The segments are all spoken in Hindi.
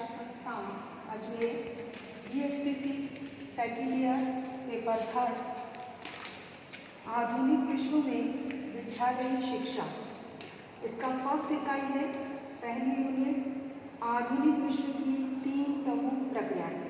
शिक्षा संस्थान Ajmer BSTC second year paper third आधुनिक विश्व में विद्यालयी शिक्षा। इसका फर्स्ट इकाई है पहली यूनिट आधुनिक विश्व की 3 प्रमुख प्रक्रियाएं।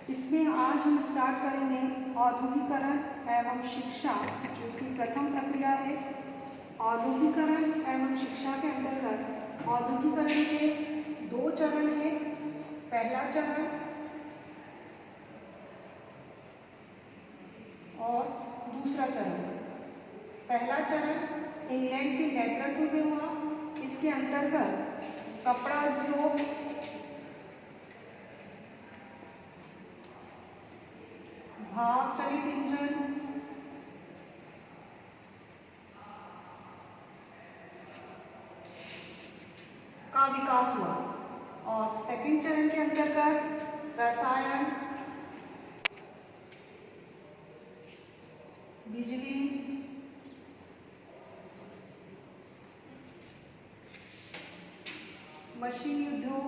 इसमें आज हम स्टार्ट करेंगे औद्योगिकरण एवं शिक्षा, जिसकी प्रथम प्रक्रिया है। औद्योगिकरण एवं शिक्षा के अंतर्गत औद्योगिकरण के 2 चरण हैं। पहला चरण और दूसरा चरण। पहला चरण इंग्लैंड के नेतृत्व में हुआ। इसके अंतर्गत कपड़ा उद्योग, भाप चलित इंजन, का विकास हुआ। और सेकंड चरण के अंतर्गत रसायन, बिजली, मशीन उद्योग,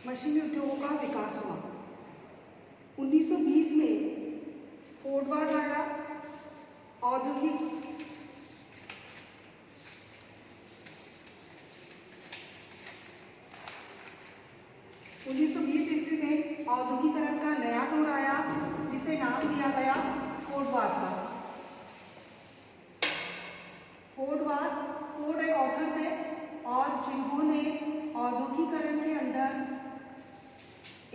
मशीनी उद्योगों का विकास हुआ। 1920 में फोर्डवाद आया। औद्योगिक ईस्वी में औद्योगिकरण का नया दौर आया, जिसे नाम दिया गया फोर्डवाद का। फोर्ड एक ऑथर थे और जिन्होंने औद्योगिकरण के अंदर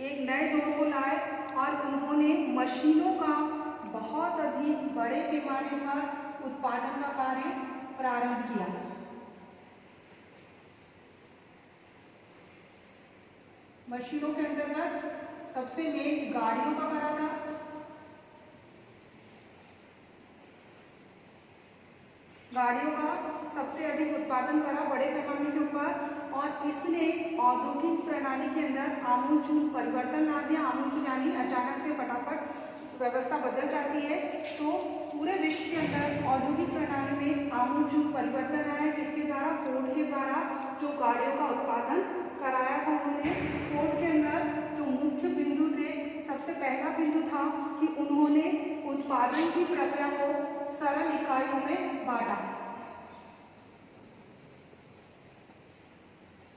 एक नए दौर को लाए और उन्होंने मशीनों का बहुत अधिक बड़े पैमाने पर उत्पादन का कार्य प्रारंभ किया। मशीनों के अंतर्गत सबसे मेन गाड़ियों का करा था। गाड़ियों का सबसे अधिक उत्पादन करा बड़े पैमाने के ऊपर, और इसने औद्योगिक प्रणाली के अंदर आमूलचूल परिवर्तन ला दिया। आमूलचूल यानी अचानक से फटाफट व्यवस्था बदल जाती है। तो पूरे विश्व के अंदर औद्योगिक प्रणाली में आमूलचूल परिवर्तन आया। किसके द्वारा? फोर्ड के द्वारा, जो गाड़ियों का उत्पादन कराया था उन्होंने। फोर्ड के अंदर जो मुख्य बिंदु थे, सबसे पहला बिंदु था कि उन्होंने उत्पादन की प्रक्रिया को सरल इकाइयों में बांटा।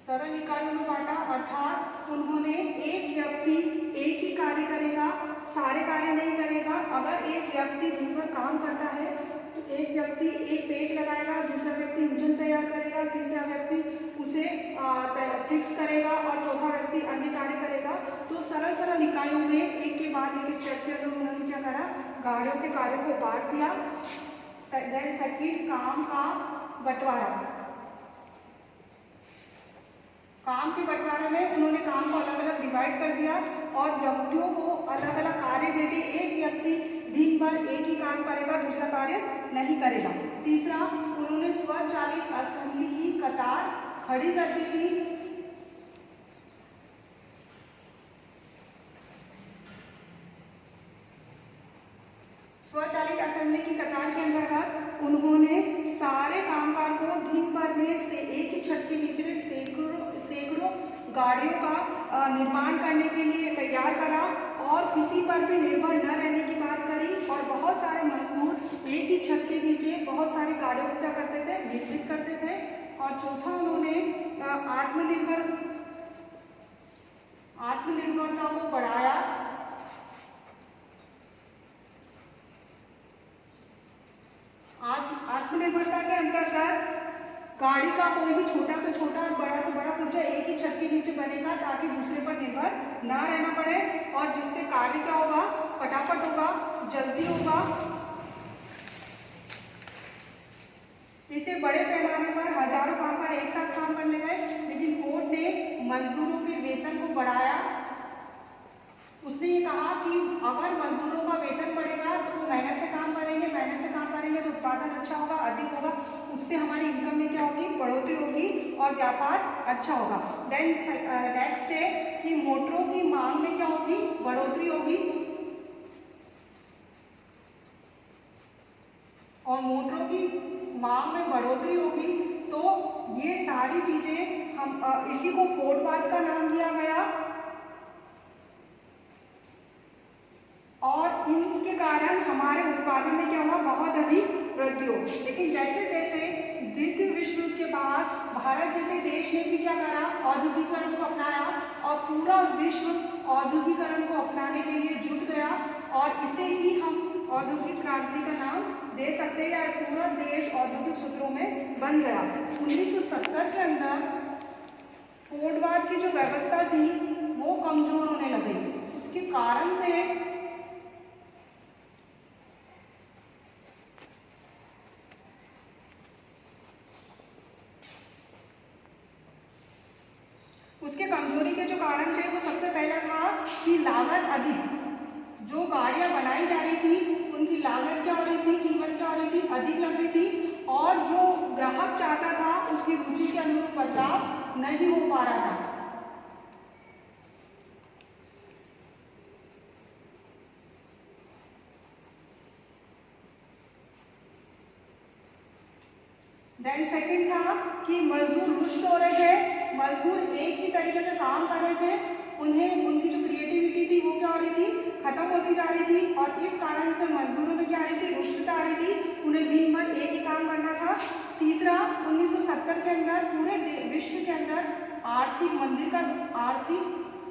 सरल इकाइयों में बांटा अर्थात उन्होंने एक व्यक्ति एक ही कार्य करेगा, सारे कार्य नहीं करेगा। अगर एक व्यक्ति दिन भर काम करता है तो एक व्यक्ति एक पेज लगाएगा, दूसरा व्यक्ति इंजन तैयार करेगा, तीसरा व्यक्ति उसे फिक्स करेगा और चौथा व्यक्ति अन्य कार्य करेगा। तो सरल इकाइयों में एक के बाद एक स्टेप के अंदर उन्होंने क्या करा? गाड़ियों के कार्यों को बांट दिया। देन सेकंड, काम का बंटवारा। काम के बंटवारे में उन्होंने काम को अलग अलग डिवाइड कर दिया और व्यक्तियों को अलग अलग कार्य दे दिए। एक व्यक्ति दिन भर एक ही काम करेगा, दूसरा कार्य नहीं करेगा। तीसरा, उन्होंने स्वचालित असेंबली की कतार खड़ी कर दी थी। स्वचालित असेंबली की कतार के अंतर्गत उन्होंने सारे कामकाज को दिन भर में से एक ही छत के नीचे में सैकड़ों गाड़ियों का निर्माण करने के लिए तैयार करा और किसी पर भी निर्भर न रहने की बात करी। और बहुत सारे मजदूर एक ही छत के नीचे बहुत सारी गाड़ियों को क्या करते थे? वितरित करते थे। और चौथा, उन्होंने आत्मनिर्भरता को बढ़ाया। आत्मनिर्भरता के अंतर्गत गाड़ी का कोई भी छोटा से छोटा और बड़ा से बड़ा पुर्जा एक ही छत के नीचे बनेगा, ताकि दूसरे पर निर्भर ना रहना पड़े और जिससे कार्य क्या होगा? फटाफट होगा, जल्दी होगा। इससे बड़े पैमाने पर हजारों कामगार एक साथ काम करने गए, लेकिन फोर्ड ने मजदूरों के वेतन को बढ़ाया। उसने ये कहा कि अगर मजदूरों का वेतन बढ़ेगा तो वो मेहनत से काम करेंगे तो उत्पादन अच्छा होगा, अधिक होगा। उससे हमारी इनकम में क्या होगी? बढ़ोतरी होगी और व्यापार अच्छा होगा। देन नेक्स्ट है कि मोटरों की मांग में क्या होगी? बढ़ोतरी होगी। और मोटरों की मांग में बढ़ोतरी होगी। तो ये सारी चीजें हम इसी को फोर्डवाद का नाम दिया गया और इनके कारण हमारे उत्पादन में क्या हुआ, बहुत अधिक वृद्धि हो। लेकिन जैसे जैसे द्वितीय विश्व युद्ध के बाद भारत जैसे देश ने भी क्या करा, औद्योगिकरण को अपनाया और पूरा विश्व औद्योगिकरण को अपनाने के लिए जुट गया और इसे ही हम औद्योगिक क्रांति का नाम दे सकते हैं या पूरा देश औद्योगिक सूत्रों में बन गया। 1970 के अंदर फोर्डवाद की जो व्यवस्था थी वो कमजोर होने लगी। उसके कारण थे उसके कमजोरी के जो कारण थे वो सबसे पहला था कि लागत अधिक, जो गाड़ियां बनाई जा रही थी उनकी लागत क्या हो रही थी, कीमत क्या हो रही थी, अधिक लग रही थी और जो ग्राहक चाहता था उसकी रुचि के अनुरूप बदलाव नहीं हो पा रहा था। देन सेकंड था कि मजदूर रुष्ट हो रहे थे, मजदूर एक ही तरीके का काम कर रहे थे, उन्हें उनकी जो क्रिएटिविटी थी वो क्या हो रही थी, खत्म होती जा रही थी और इस कारण से मजदूरों में क्या आ रही थी, रुष्टता आ रही थी, उन्हें दिन भर एक ही काम करना था। तीसरा 1970 के अंदर पूरे विश्व के अंदर आर्थिक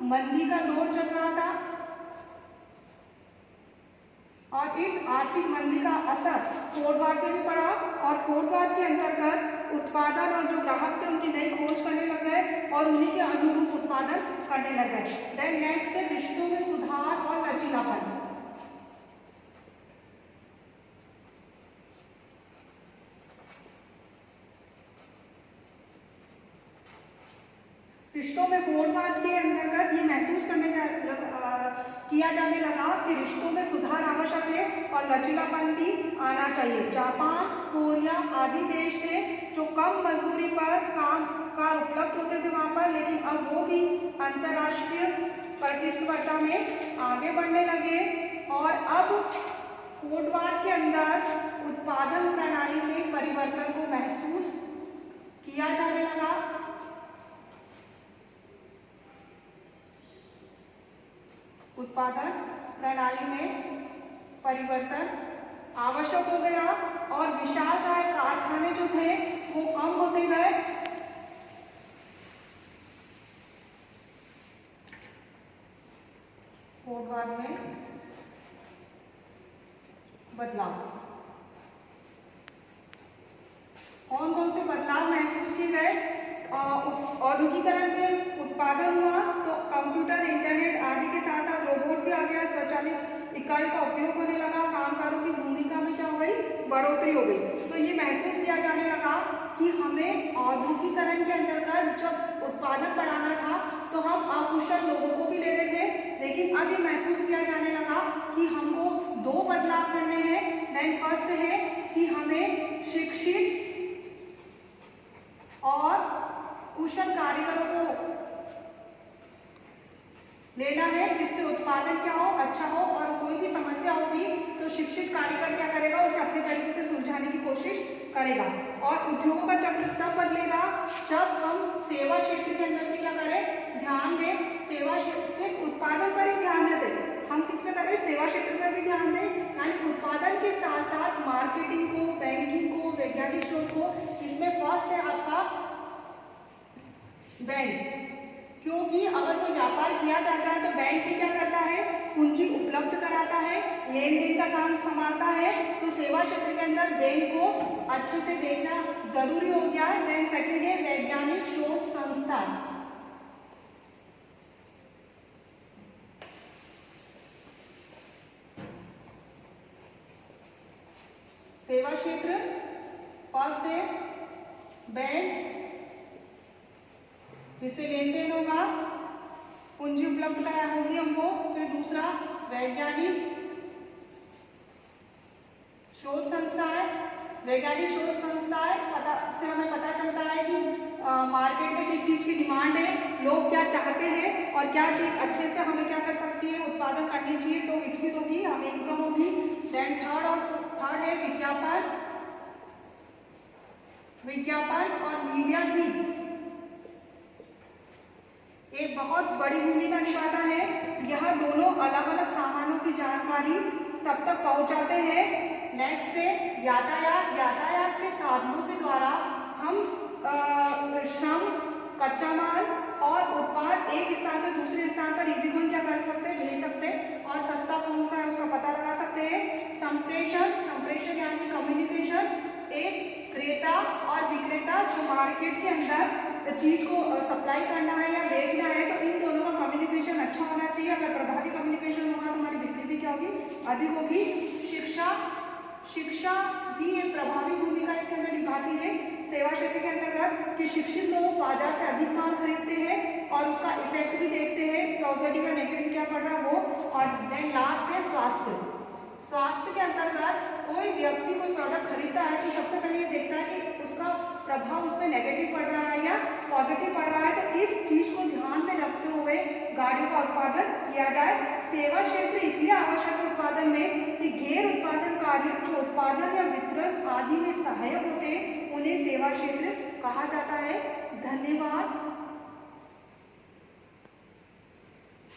मंदी का दौर चल रहा था और इस आर्थिक मंदी का असर फोर्डवाद पे भी पड़ा और फोर्डवाद के अंतर्गत उत्पादन और जो ग्राहक थे उनकी नई खोज करने लग गए और उन्हीं के अनुरूप उत्पादन करने लग गए। देन नेक्स्ट है रिश्तों में सुधार और लचीलापन। रिश्तों में फोर्डवाद के अंतर्गत ये महसूस किया जाने लगा कि रिश्तों में सुधार आवश्यक है और लचीलापन भी आना चाहिए। जापान, कोरिया आदि देश थे जो कम मजदूरी पर काम उपलब्ध होते थे वहां पर, लेकिन अब वो भी अंतर्राष्ट्रीय प्रतिस्पर्धा में आगे बढ़ने लगे और अब फोर्डवाद के अंदर उत्पादन प्रणाली में परिवर्तन को महसूस किया जाने लगा। उत्पादन प्रणाली में परिवर्तन आवश्यक हो गया और विशालकाय कारखाने जो थे वो कम होते गए। फोर्डवाद में बदलाव, कौन कौन से बदलाव महसूस किए गए, औद्योगिकरण में उत्पादन हुआ तो कंप्यूटर, इंटरनेट आदि के साथ साथ रोबोट भी आ गया, स्वचालित इकाई का उपयोग होने लगा, कामगारों की भूमिका में क्या हो गई, बढ़ोतरी हो गई। तो ये महसूस किया जाने लगा कि हमें औद्योगिकरण के अंतर्गत जब उत्पादन बढ़ाना था तो हम अकुशल लोगों को भी ले रहे थे, लेकिन अब ये महसूस किया जाने लगा कि हमको दो बदलाव करने हैं। देन फर्स्ट है कि हमें शिक्षित और कुशल कारीगरों को लेना है जिससे उत्पादन क्या हो, अच्छा हो और कोई भी समस्या होगी तो शिक्षित कारीगर क्या करेगा, उसे अपने तरीके से सुलझाने की कोशिश करेगा। और उद्योगों का चक्र तब बदलेगा जब हम सेवा क्षेत्र के अंदर भी क्या करें, ध्यान दें। सेवा क्षेत्र सिर्फ उत्पादन पर ही ध्यान न दें, हम किस पे करें, सेवा क्षेत्र पर भी ध्यान दें, यानी उत्पादन के साथ साथ मार्केटिंग को, बैंकिंग को, वैज्ञानिक शोध को। इसमें फर्स्ट है आपका बैंक, क्योंकि अगर कोई व्यापार किया जाता है तो बैंक क्या करता है, पूंजी उपलब्ध कराता है, लेन देन का काम संभालता है। तो सेवा क्षेत्र के अंदर बैंक को अच्छे से देखना जरूरी हो गया है। देन सेकंड है वैज्ञानिक शोध संस्थान। सेवा क्षेत्र फर्स्ट है बैंक, जिससे लेन देन होगा, पूंजी उपलब्ध करा होगी हमको। फिर दूसरा वैज्ञानिक शोध संस्था है। वैज्ञानिक शोध संस्था है, से हमें पता चलता है कि मार्केट में किस चीज की डिमांड है, लोग क्या चाहते हैं और क्या चीज अच्छे से हमें क्या कर सकती है, उत्पादन करनी चाहिए तो विकसित होगी, हमें इनकम होगी। देन थर्ड है विज्ञापन विज्ञापन और मीडिया भी एक बहुत बड़ी भूमिका निभाता है। यह दोनों अलग अलग सामानों की जानकारी सब तक पहुंचाते हैं। नेक्स्ट है यातायात। यातायात के साधनों के द्वारा हम श्रम, कच्चा माल और उत्पाद एक स्थान से दूसरे स्थान पर इजीली क्या कर सकते हैं, भेज सकते हैं और सस्ता कौन सा है उसका पता लगा सकते हैं। संप्रेषण, संप्रेषण यानी कम्युनिकेशन। एक क्रेता और विक्रेता जो मार्केट के अंदर चीज को सप्लाई करना है या बेचना है, तो इन दोनों का कम्युनिकेशन अच्छा होना चाहिए। अगर प्रभावी कम्युनिकेशन होगा तो हमारी बिक्री भी क्या होगी, अधिक होगी। शिक्षा, शिक्षा भी एक प्रभावी भूमिका इसके अंदर निभाती है सेवा क्षेत्र के अंतर्गत कि शिक्षित लोग बाजार से अधिक माल खरीदते हैं और उसका इफेक्ट भी देखते हैं, पॉजिटिव या नेगेटिव क्या पड़ रहा है वो। और देन लास्ट है स्वास्थ्य। स्वास्थ्य के अंतर्गत कोई व्यक्ति कोई प्रोडक्ट खरीदता है तो सबसे पहले ये देखता है कि उसका प्रभाव उसमें नेगेटिव पड़ रहा है या पॉजिटिव पड़ रहा है। तो इस चीज को ध्यान में रखते हुए गाड़ियों का उत्पादन किया जाए। सेवा क्षेत्र इसलिए आवश्यक है उत्पादन में कि गैर उत्पादन कार्य जो उत्पादन या वितरण आदि में सहायक होते हैं उन्हें सेवा क्षेत्र कहा जाता है। धन्यवाद।